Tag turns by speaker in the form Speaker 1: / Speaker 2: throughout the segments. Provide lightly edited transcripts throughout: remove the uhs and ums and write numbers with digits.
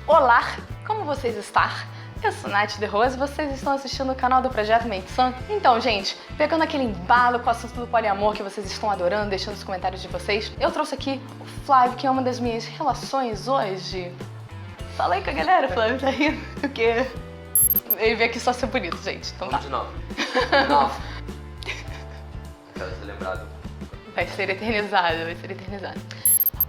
Speaker 1: Olá, como vocês estão? Eu sou Nath de Rose e vocês estão assistindo o canal do Projeto Mente Sã. Então, gente, pegando aquele embalo com o assunto do poliamor que vocês estão adorando, deixando os comentários de vocês, eu trouxe aqui o Flávio, que é uma das minhas relações hoje. Fala aí com a galera, Flávio, tá rindo? Porque ele veio aqui só ser bonito, gente. Então
Speaker 2: Vamos de novo. De novo. Quero ser lembrado.
Speaker 1: Vai ser eternizado, vai ser eternizado.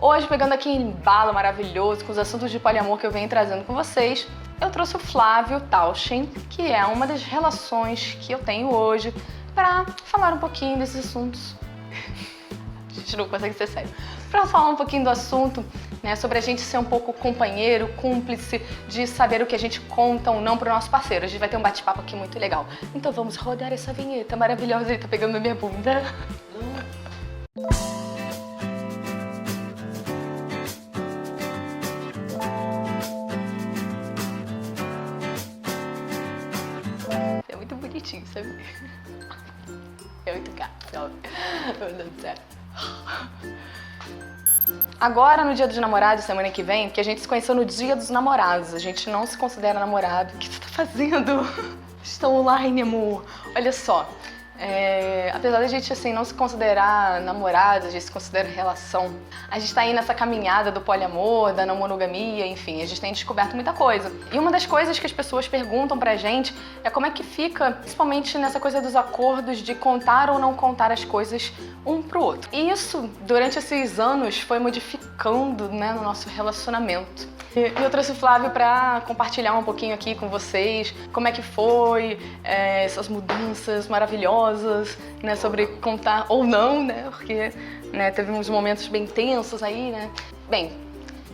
Speaker 1: Hoje, pegando aqui em embalo maravilhoso com os assuntos de poliamor que eu venho trazendo com vocês, eu trouxe o Flávio Tauschen, que é uma das relações que eu tenho hoje, para falar um pouquinho desses assuntos. A gente não consegue ser sério. Para falar um pouquinho do assunto, né, sobre a gente ser um pouco companheiro, cúmplice, de saber o que a gente conta ou não pro nosso parceiro. A gente vai ter um bate-papo aqui muito legal. Então vamos rodar essa vinheta maravilhosa. Ele tá pegando na minha bunda. É muito bonitinho, sabe? É muito gato, sabe? Meu Deus do céu. Agora, no Dia dos Namorados, semana que vem, porque a gente se conheceu no Dia dos Namorados, a gente não se considera namorado. O que você tá fazendo? Estou online, amor. Olha só, apesar da gente assim, não se considerar namorado, a gente se considera relação, a gente tá aí nessa caminhada do poliamor, da não monogamia, enfim, a gente tem descoberto muita coisa. E uma das coisas que as pessoas perguntam pra gente é como é que fica, principalmente nessa coisa dos acordos de contar ou não contar as coisas um pro outro. E isso, durante esses anos, foi modificando, né, no nosso relacionamento. E eu trouxe o Flávio para compartilhar um pouquinho aqui com vocês como é que foi, essas mudanças maravilhosas, né, sobre contar ou não, né, porque, né, teve uns momentos bem tensos aí, né. Bem,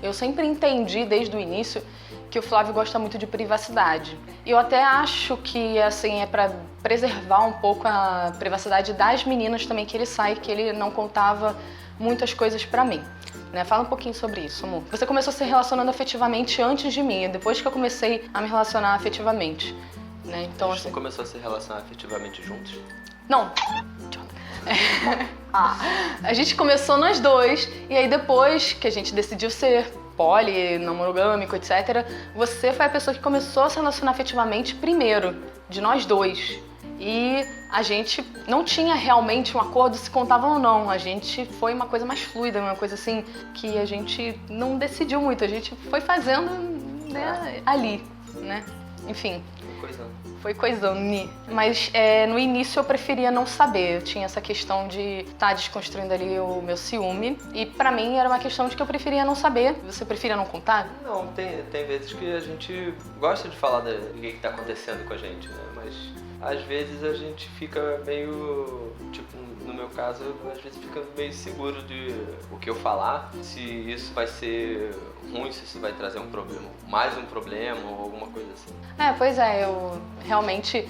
Speaker 1: eu sempre entendi desde o início que o Flávio gosta muito de privacidade. E eu até acho que, assim, é para preservar um pouco a privacidade das meninas também que ele sai, que ele não contava muitas coisas pra mim. Né? Fala um pouquinho sobre isso, amor. Você começou a se relacionando afetivamente antes de mim, depois que eu comecei a me relacionar afetivamente. Né? Então,
Speaker 2: A gente começou a se relacionar afetivamente juntos?
Speaker 1: Não. A gente começou nós dois, e aí depois que a gente decidiu ser poli, não monogâmico, etc., você foi a pessoa que começou a se relacionar afetivamente primeiro, de nós dois. E a gente não tinha realmente um acordo se contava ou não. A gente foi uma coisa mais fluida, uma coisa assim que a gente não decidiu muito. A gente foi fazendo, né, ali, né? Enfim. Foi coisando. Mas no início eu preferia não saber. Eu tinha essa questão de estar desconstruindo ali o meu ciúme. E pra mim era uma questão de que eu preferia não saber. Você preferia não contar?
Speaker 2: Não, tem vezes que a gente gosta de falar do que tá acontecendo com a gente, né? Mas às vezes a gente fica meio, tipo, no meu caso, às vezes fica meio seguro de o que eu falar, se isso vai ser ruim, se isso vai trazer um problema, mais um problema ou alguma coisa assim.
Speaker 1: Pois é, eu realmente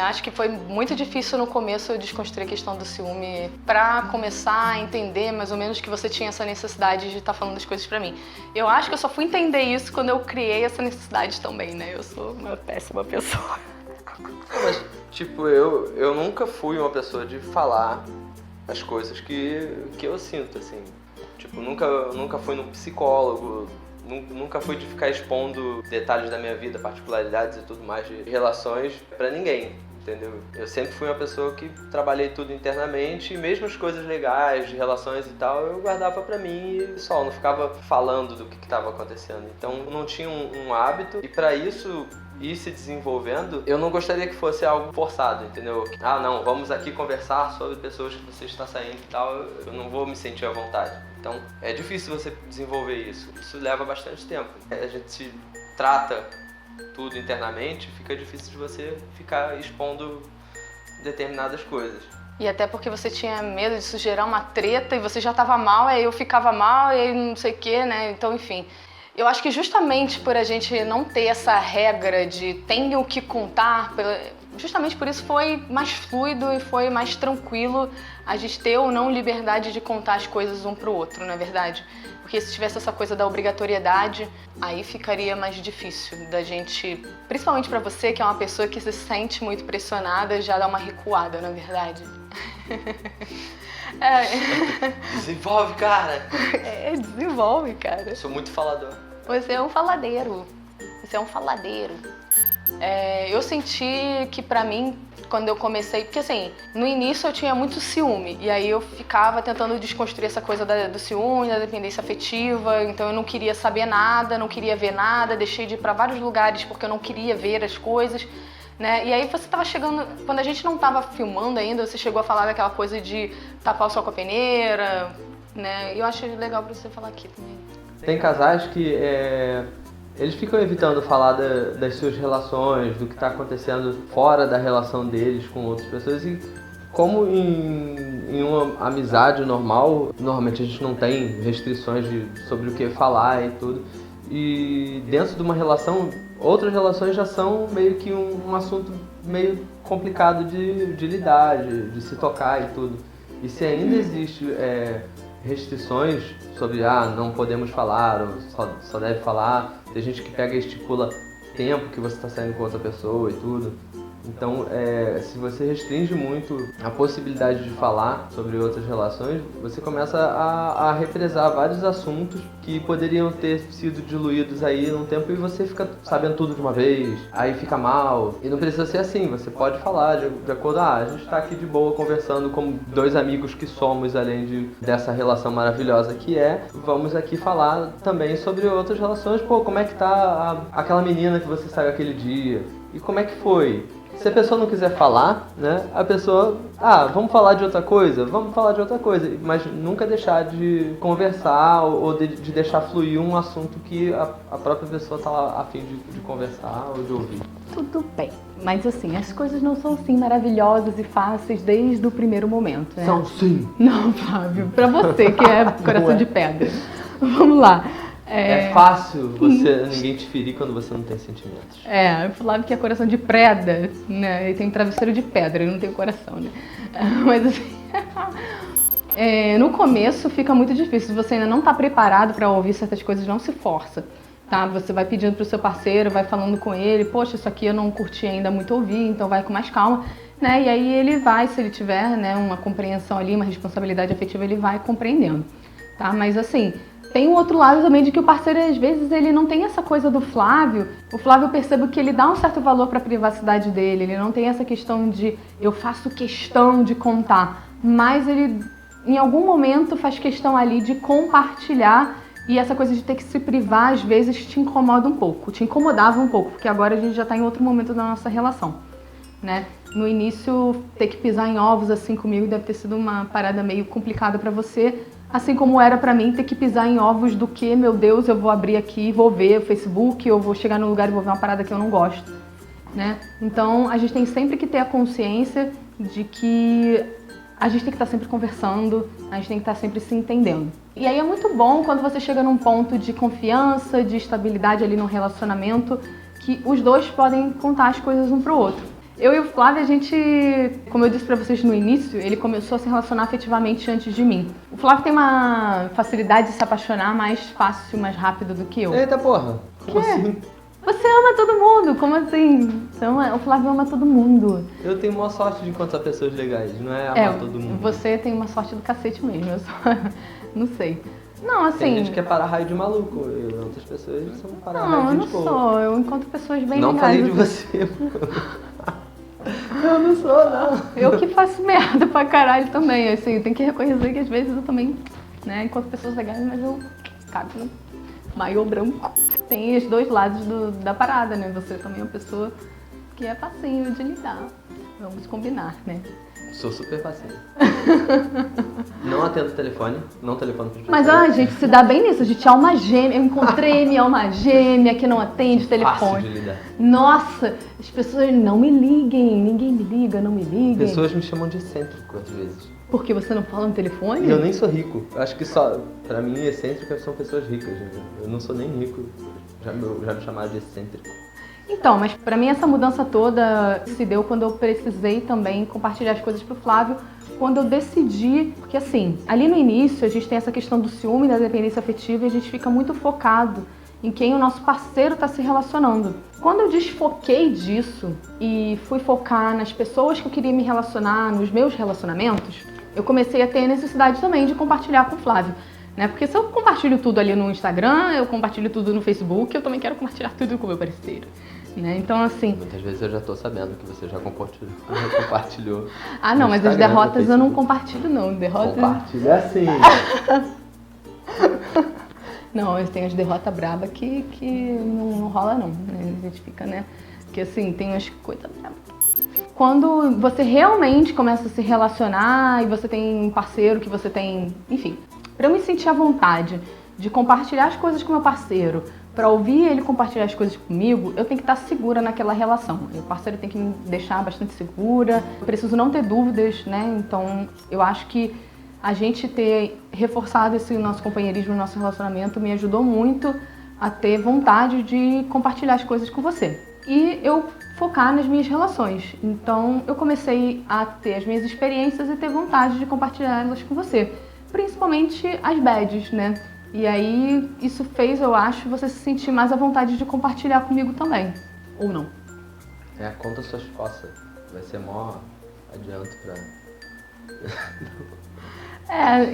Speaker 1: acho que foi muito difícil no começo eu desconstruir a questão do ciúme pra começar a entender mais ou menos que você tinha essa necessidade de estar falando as coisas pra mim. Eu acho que eu só fui entender isso quando eu criei essa necessidade também, né? Eu sou uma péssima pessoa.
Speaker 2: Mas, tipo, eu nunca fui uma pessoa de falar as coisas que eu sinto, assim. Tipo, nunca fui num psicólogo, nunca fui de ficar expondo detalhes da minha vida, particularidades e tudo mais de relações pra ninguém, entendeu? Eu sempre fui uma pessoa que trabalhei tudo internamente e mesmo as coisas legais, de relações e tal, eu guardava pra mim e só, não ficava falando do que estava acontecendo. Então, eu não tinha um hábito e pra isso ir se desenvolvendo, eu não gostaria que fosse algo forçado, entendeu? Ah, não, vamos aqui conversar sobre pessoas que você está saindo e tal, eu não vou me sentir à vontade. Então, é difícil você desenvolver isso. Isso leva bastante tempo. A gente se trata tudo internamente, fica difícil de você ficar expondo determinadas coisas.
Speaker 1: E até porque você tinha medo disso gerar uma treta e você já tava mal, aí eu ficava mal, e aí não sei o que, né? Então, enfim. Eu acho que justamente por a gente não ter essa regra de tenho que contar, justamente por isso foi mais fluido e foi mais tranquilo a gente ter ou não liberdade de contar as coisas um pro outro, não é verdade? Porque se tivesse essa coisa da obrigatoriedade, aí ficaria mais difícil da gente, principalmente pra você, que é uma pessoa que se sente muito pressionada, já dá uma recuada, não é verdade?
Speaker 2: Desenvolve, cara!
Speaker 1: Desenvolve, cara.
Speaker 2: Eu sou muito falador.
Speaker 1: Você é um faladeiro. Você é um faladeiro. Eu senti que pra mim, quando eu comecei... Porque assim, no início eu tinha muito ciúme. E aí eu ficava tentando desconstruir essa coisa do ciúme, da dependência afetiva. Então eu não queria saber nada, não queria ver nada. Deixei de ir pra vários lugares porque eu não queria ver as coisas, né? E aí você tava chegando... Quando a gente não tava filmando ainda, você chegou a falar daquela coisa de tapar o sol com a peneira, né? E eu acho legal pra você falar aqui também.
Speaker 2: Tem casais que eles ficam evitando falar das suas relações, do que está acontecendo fora da relação deles com outras pessoas. E como em uma amizade normal, normalmente a gente não tem restrições sobre o que falar e tudo. E dentro de uma relação, outras relações já são meio que um assunto meio complicado de lidar, de se tocar e tudo. E se ainda existe restrições sobre não podemos falar, ou só deve falar, tem gente que pega e estipula tempo que você está saindo com outra pessoa e tudo. Então, se você restringe muito a possibilidade de falar sobre outras relações, você começa a represar vários assuntos que poderiam ter sido diluídos aí num tempo e você fica sabendo tudo de uma vez, aí fica mal. E não precisa ser assim, você pode falar de acordo, a gente está aqui de boa conversando como dois amigos que somos, além dessa relação maravilhosa que vamos aqui falar também sobre outras relações. Pô, como é que tá aquela menina que você saiu aquele dia? E como é que foi? Se a pessoa não quiser falar, né, a pessoa, vamos falar de outra coisa? Vamos falar de outra coisa, mas nunca deixar de conversar ou de deixar fluir um assunto que a própria pessoa está a fim de conversar ou de ouvir.
Speaker 3: Tudo bem, mas assim, as coisas não são assim maravilhosas e fáceis desde o primeiro momento, né?
Speaker 2: São sim!
Speaker 3: Não, Flávio, pra você que é coração de pedra. Vamos lá.
Speaker 2: É fácil ninguém te ferir quando você não tem sentimentos.
Speaker 3: O Flávio que é coração de preda, né? Ele tem travesseiro de pedra, ele não tem coração, né? Mas assim, no começo fica muito difícil. Se você ainda não está preparado para ouvir certas coisas, não se força, tá? Você vai pedindo pro seu parceiro, vai falando com ele, poxa, isso aqui eu não curti ainda muito ouvir, então vai com mais calma, né? E aí ele vai, se ele tiver, né, uma compreensão ali, uma responsabilidade afetiva, ele vai compreendendo, tá? Mas assim, tem um outro lado também de que o parceiro, às vezes, ele não tem essa coisa do Flávio. O Flávio, eu percebo que ele dá um certo valor para a privacidade dele. Ele não tem essa questão de eu faço questão de contar. Mas ele, em algum momento, faz questão ali de compartilhar. E essa coisa de ter que se privar, às vezes, te incomoda um pouco. Te incomodava um pouco, porque agora a gente já está em outro momento da nossa relação, né? No início, ter que pisar em ovos assim comigo deve ter sido uma parada meio complicada para você. Assim como era pra mim ter que pisar em ovos do que, meu Deus, eu vou abrir aqui e vou ver o Facebook, eu vou chegar no lugar e vou ver uma parada que eu não gosto, né? Então, a gente tem sempre que ter a consciência de que a gente tem que estar sempre conversando, a gente tem que estar sempre se entendendo. E aí é muito bom quando você chega num ponto de confiança, de estabilidade ali no relacionamento, que os dois podem contar as coisas um pro outro. Eu e o Flávio, a gente, como eu disse pra vocês no início, ele começou a se relacionar afetivamente antes de mim. O Flávio tem uma facilidade de se apaixonar mais fácil, mais rápido do que eu.
Speaker 2: Eita porra, como assim?
Speaker 3: Você ama todo mundo, como assim? Então, o Flávio ama todo mundo.
Speaker 2: Eu tenho uma sorte de encontrar pessoas legais, não é amar todo mundo.
Speaker 3: Você tem uma sorte do cacete mesmo, eu só não sei. Não, assim...
Speaker 2: Tem gente que é para-raio de maluco, outras pessoas são para-raio
Speaker 3: Não, eu
Speaker 2: de
Speaker 3: não
Speaker 2: gente boa.
Speaker 3: sou, eu encontro pessoas bem legais.
Speaker 2: Não falei de você, Eu não sou, não.
Speaker 3: Eu que faço merda pra caralho também, assim, tem que reconhecer que às vezes eu também, né, encontro pessoas legais, mas eu cago no maiô branco. Tem os dois lados da parada, né, você também é uma pessoa que é facinho de lidar, vamos combinar, né.
Speaker 2: Sou super paciente. Não atendo o telefone, não telefono para as
Speaker 3: Mas a gente se dá bem nisso, a gente é alma gêmea, eu encontrei minha alma gêmea que não atende o telefone.
Speaker 2: Fácil de lidar.
Speaker 3: Nossa, as pessoas não me liguem, ninguém me liga, não me liguem.
Speaker 2: Pessoas me chamam de excêntrico às vezes.
Speaker 3: Porque você não fala no telefone?
Speaker 2: E eu nem sou rico. Acho que só, pra mim, excêntricas são pessoas ricas. Eu não sou nem rico, já me chamaram de excêntrico.
Speaker 3: Então, mas pra mim essa mudança toda se deu quando eu precisei também compartilhar as coisas pro Flávio, quando eu decidi, porque assim, ali no início a gente tem essa questão do ciúme e da dependência afetiva e a gente fica muito focado em quem o nosso parceiro está se relacionando. Quando eu desfoquei disso e fui focar nas pessoas que eu queria me relacionar, nos meus relacionamentos, eu comecei a ter a necessidade também de compartilhar com o Flávio. né? Porque se eu compartilho tudo ali no Instagram, eu compartilho tudo no Facebook, eu também quero compartilhar tudo com o meu parceiro, né? Então, assim...
Speaker 2: Muitas vezes eu já tô sabendo que você já compartilhou.
Speaker 3: Ah, não, mas as
Speaker 2: Instagram,
Speaker 3: derrotas eu não compartilho, não. Derrotas...
Speaker 2: Compartilha assim.
Speaker 3: Não, eu tenho as derrotas brabas que não rola, não, né? A gente fica, né? Porque, assim, tem umas coisas brabas. Quando você realmente começa a se relacionar e você tem um parceiro que você tem... Enfim, pra eu me sentir à vontade de compartilhar as coisas com meu parceiro, pra ouvir ele compartilhar as coisas comigo, eu tenho que estar segura naquela relação. O parceiro tem que me deixar bastante segura, eu preciso não ter dúvidas, né? Então, eu acho que a gente ter reforçado esse nosso companheirismo, nosso relacionamento, me ajudou muito a ter vontade de compartilhar as coisas com você. E eu focar nas minhas relações. Então, eu comecei a ter as minhas experiências e ter vontade de compartilhá-las com você. Principalmente as bads, né? E aí, isso fez, eu acho, você se sentir mais à vontade de compartilhar comigo também. Ou não.
Speaker 2: Conta suas fossas. Vai ser mó adianto pra...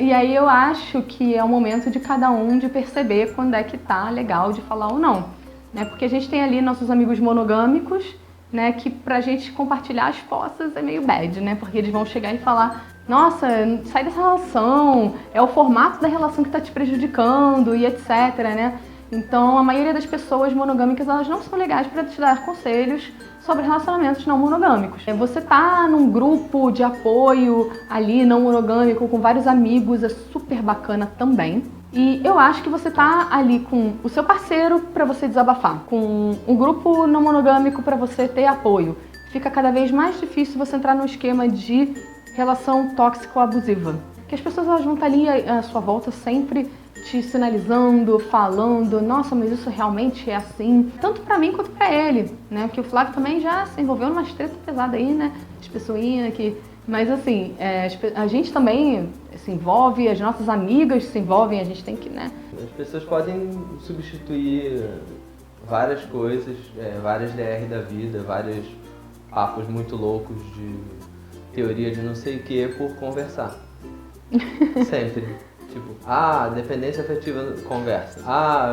Speaker 3: E aí eu acho que é o momento de cada um de perceber quando é que tá legal de falar ou não, né? Porque a gente tem ali nossos amigos monogâmicos, né? Que pra gente compartilhar as fossas é meio bad, né? Porque eles vão chegar e falar: nossa, sai dessa relação, é o formato da relação que tá te prejudicando e etc, né? Então a maioria das pessoas monogâmicas, elas não são legais para te dar conselhos sobre relacionamentos não monogâmicos. Você tá num grupo de apoio ali não monogâmico com vários amigos, é super bacana também. E eu acho que você tá ali com o seu parceiro para você desabafar, com um grupo não monogâmico para você ter apoio. Fica cada vez mais difícil você entrar num esquema de relação tóxico-abusiva. Porque as pessoas, elas vão estar ali à sua volta sempre te sinalizando, falando: nossa, mas isso realmente é assim, tanto pra mim quanto pra ele, né? Porque o Flávio também já se envolveu numa treta pesada aí, né? As pessoinhas que... Mas assim, a gente também se envolve, as nossas amigas se envolvem, a gente tem que, né?
Speaker 2: As pessoas podem substituir várias coisas, várias DR da vida, vários papos muito loucos de teoria de não sei o que por conversar. Sempre. Tipo, dependência afetiva, conversa.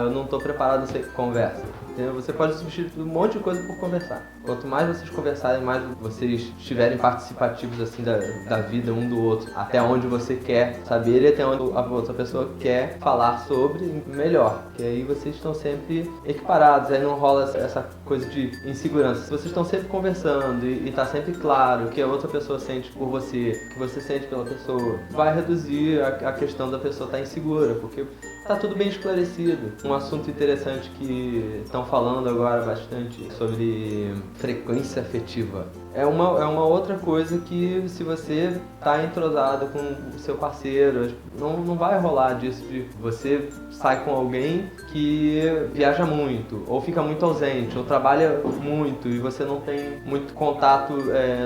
Speaker 2: Eu não tô preparado, você conversa. Entendeu? Você pode substituir um monte de coisa por conversar. Quanto mais vocês conversarem, mais vocês estiverem participativos assim da vida um do outro, até onde você quer saber e até onde a outra pessoa quer falar sobre, melhor. Que aí vocês estão sempre equiparados, aí não rola essa coisa de insegurança. Se vocês estão sempre conversando e tá sempre claro o que a outra pessoa sente por você, o que você sente pela pessoa, vai reduzir a questão da pessoa estar insegura, porque tá tudo bem esclarecido. Um assunto interessante que estão falando agora bastante sobre frequência afetiva. É uma outra coisa que, se você tá entrosado com o seu parceiro, não vai rolar disso de você sai com alguém que viaja muito, ou fica muito ausente, ou trabalha muito e você não tem muito contato,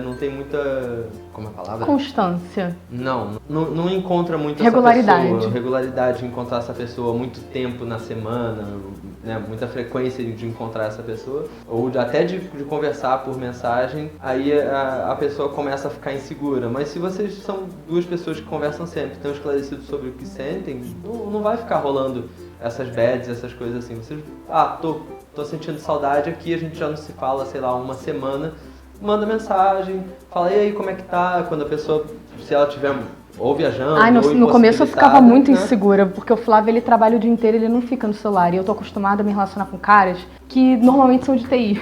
Speaker 2: não tem muita... Como é a palavra?
Speaker 3: Constância.
Speaker 2: Não encontra muito
Speaker 3: regularidade.
Speaker 2: essa pessoa. Regularidade de encontrar essa pessoa muito tempo na semana, né? Muita frequência de encontrar essa pessoa, ou até de conversar por mensagem. Aí a pessoa começa a ficar insegura. Mas se vocês são duas pessoas que conversam sempre, estão esclarecidos sobre o que sentem, não vai ficar rolando essas bads, essas coisas assim. Vocês, tô sentindo saudade aqui, a gente já não se fala, sei lá, uma semana, manda mensagem, fala: e aí, como é que tá? Quando a pessoa, se ela tiver ou viajando, ou
Speaker 3: no começo eu ficava muito,
Speaker 2: né?
Speaker 3: Insegura, porque o Flávio, ele trabalha o dia inteiro, ele não fica no celular, e eu tô acostumada a me relacionar com caras que normalmente são de TI.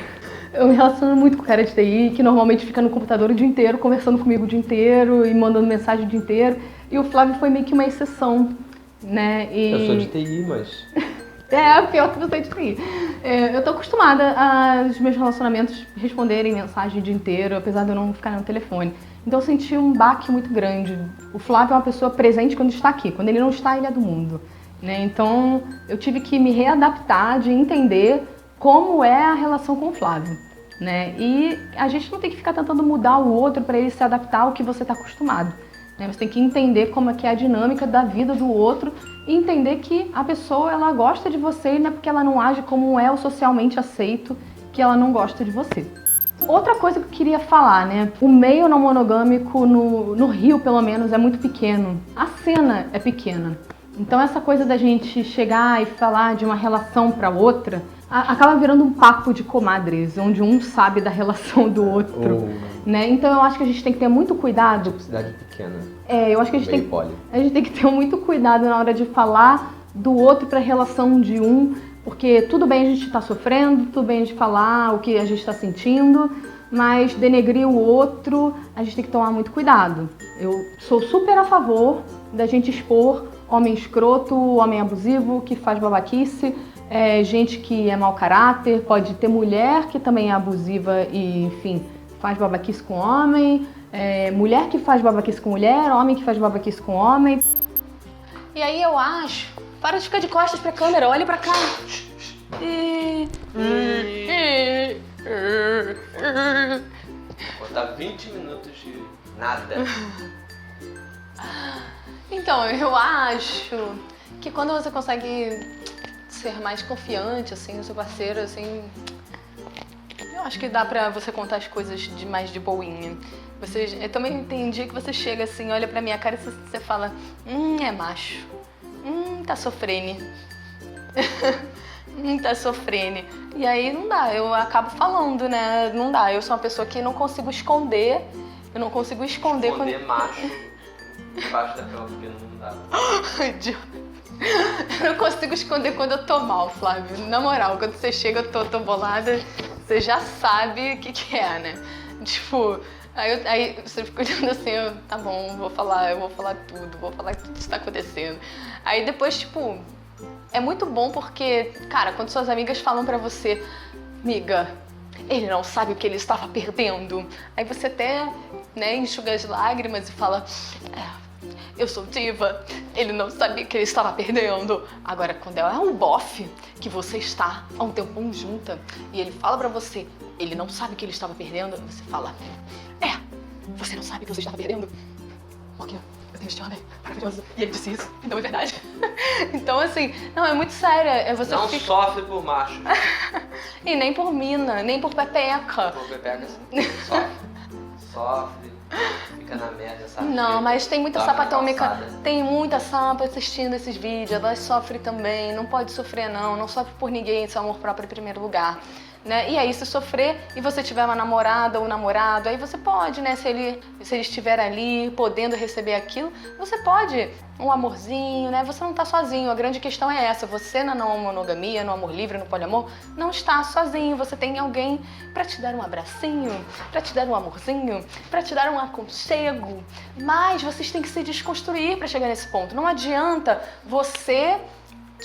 Speaker 3: Eu me relaciono muito com cara de TI, que normalmente fica no computador o dia inteiro, conversando comigo o dia inteiro e mandando mensagem o dia inteiro. E o Flávio foi meio que uma exceção, né?
Speaker 2: Eu sou de TI, mas...
Speaker 3: Pior que você é de TI. Eu tô acostumada aos meus relacionamentos responderem mensagem o dia inteiro, apesar de eu não ficar no telefone. Então eu senti um baque muito grande. O Flávio é uma pessoa presente quando está aqui. Quando ele não está, ele é do mundo, né? Então eu tive que me readaptar, de entender como é a relação com o Flávio, né? E a gente não tem que ficar tentando mudar o outro para ele se adaptar ao que você está acostumado, né? Você tem que entender como é que é a dinâmica da vida do outro e entender que a pessoa, ela gosta de você, e não é porque ela não age como é o socialmente aceito que ela não gosta de você. Outra coisa que eu queria falar, né? O meio não monogâmico no Rio, pelo menos, é muito pequeno. A cena é pequena. Então essa coisa da gente chegar e falar de uma relação para outra acaba virando um papo de comadres, onde um sabe da relação do outro, né? Então eu acho que a gente tem que ter muito cuidado.
Speaker 2: Cidade pequena.
Speaker 3: Eu acho que a gente tem que ter muito cuidado na hora de falar do outro para a relação de um, porque tudo bem a gente tá sofrendo, tudo bem a gente falar o que a gente está sentindo, mas denegrir o outro, a gente tem que tomar muito cuidado. Eu sou super a favor da gente expor homem escroto, homem abusivo, que faz babaquice, gente que é mau caráter, pode ter mulher que também é abusiva e, enfim, faz babaquice com homem, mulher que faz babaquice com mulher, homem que faz babaquice com homem.
Speaker 1: E aí eu acho, para de ficar de costas pra câmera, olhe pra cá.
Speaker 2: Vou botar 20 minutos de nada.
Speaker 1: Então, eu acho que quando você consegue ser mais confiante, assim, no seu parceiro, assim, eu acho que dá pra você contar as coisas mais de boinha. Eu também entendi que você chega assim, olha pra minha cara e você fala, é macho, tá sofrendo. Tá sofrendo. E aí não dá, eu acabo falando, né? Não dá, eu sou uma pessoa que não consigo esconder. Eu não consigo esconder quando...
Speaker 2: macho debaixo da cama, porque não dá.
Speaker 1: Eu não consigo esconder quando eu tô mal, Flávio. Na moral, quando você chega, eu tô bolada, você já sabe o que é, né? Tipo, aí você fica olhando assim, tá bom, eu vou falar tudo que tá acontecendo. Aí depois, tipo, é muito bom porque, cara, quando suas amigas falam pra você, amiga, ele não sabe o que ele estava perdendo. Aí você até, né, enxuga as lágrimas e fala, eu sou diva, ele não sabia que ele estava perdendo. Agora, quando é um bofe que você está há um tempão junta e ele fala pra você, ele não sabe que ele estava perdendo, você fala, você não sabe que você estava perdendo? Porque eu tenho este homem maravilhoso e ele disse isso, então é verdade. Então, assim, não, é muito sério. Você
Speaker 2: não sofre por macho.
Speaker 1: E nem por mina, nem por pepeca.
Speaker 2: Por pepeca, sofre, fica na merda, sabe?
Speaker 1: Não, mas tem muita sapatômica, tem muita sapa assistindo esses vídeos, ela sofre também, não pode sofrer não sofre por ninguém, seu amor próprio em primeiro lugar. Né? E aí, se sofrer e você tiver uma namorada ou um namorado, aí você pode, né? Se ele estiver ali, podendo receber aquilo, você pode, um amorzinho, né? Você não tá sozinho, a grande questão é essa, você na não monogamia, no amor livre, no poliamor, não está sozinho, você tem alguém pra te dar um abracinho, pra te dar um amorzinho, pra te dar um aconchego, mas vocês têm que se desconstruir pra chegar nesse ponto, não adianta você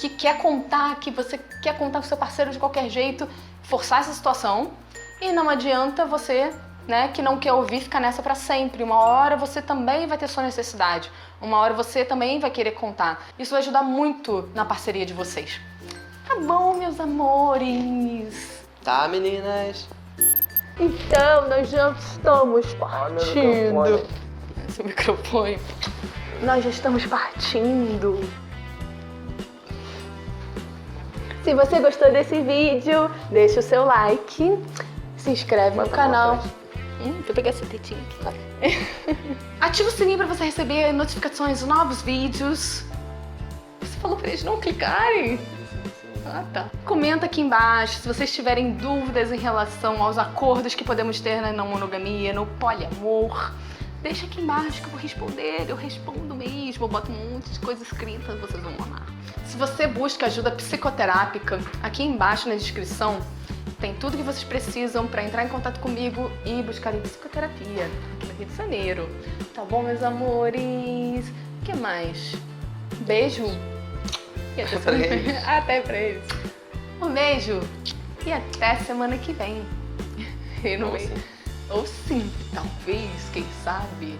Speaker 1: que quer contar, que você quer contar com seu parceiro de qualquer jeito, forçar essa situação, e não adianta você, né, que não quer ouvir, ficar nessa pra sempre. Uma hora você também vai ter sua necessidade, uma hora você também vai querer contar. Isso vai ajudar muito na parceria de vocês. Tá bom, meus amores?
Speaker 2: Tá, meninas?
Speaker 1: Então, nós já estamos partindo. Esse microfone. Nós já estamos partindo. Se você gostou desse vídeo, deixa o seu like, se inscreve no canal. Deixa eu pegar essa tetinha aqui. Ativa o sininho para você receber notificações de novos vídeos. Você falou pra eles não clicarem? Ah, tá. Comenta aqui embaixo se vocês tiverem dúvidas em relação aos acordos que podemos ter na não monogamia, no poliamor. Deixa aqui embaixo que eu vou responder, eu respondo mesmo, eu boto um monte de coisa escrita, vocês vão amar. Se você busca ajuda psicoterápica, aqui embaixo na descrição tem tudo que vocês precisam para entrar em contato comigo e buscar psicoterapia aqui no Rio de Janeiro. Tá bom, meus amores? O que mais? Beijo. E até pra eles. Um beijo e até semana que vem.
Speaker 2: Ou sim,
Speaker 1: talvez, quem sabe.